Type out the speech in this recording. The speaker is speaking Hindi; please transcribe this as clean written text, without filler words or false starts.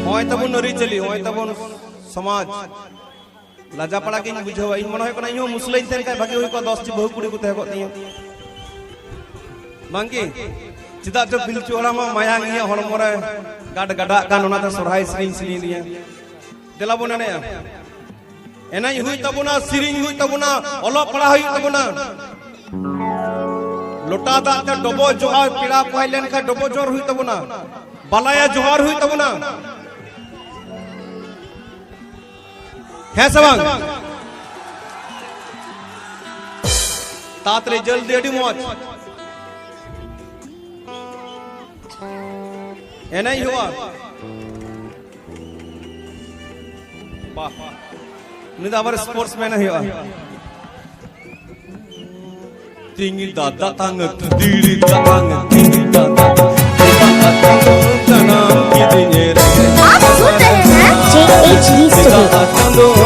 होय तबन नरी चली होय तबन समाज लाजा पड़ा के बुझावा इन मन होय कना इहो मुस्लिम तेन का भागे होय को 10 टी बहु कुड़ी को तहको तियो बांगे चिदा जो बिलचोड़ा मा माया गिया हड़मोरे गाड गडा कान ओनाते सोरहाय सिरिंग सिरिंग दिया देला बोना ने एना हुई तबना सिरिंग हुई तबना ओलो पड़ा हुई तबना लोटा दाते डबो जोहार पीड़ा पाइलेन का डबो जोर हुई तबना बलाया जोहार हुई तबना है सवांग तातरे जल्दी अडी मौज एना ही हुआ वाह निदावर स्पोर्ट्समैन हुआ tinggi dada tangan diri tangan tinggi dada tangan tanam kidinye आप सुन रहे हैं JHD स्टूडियो।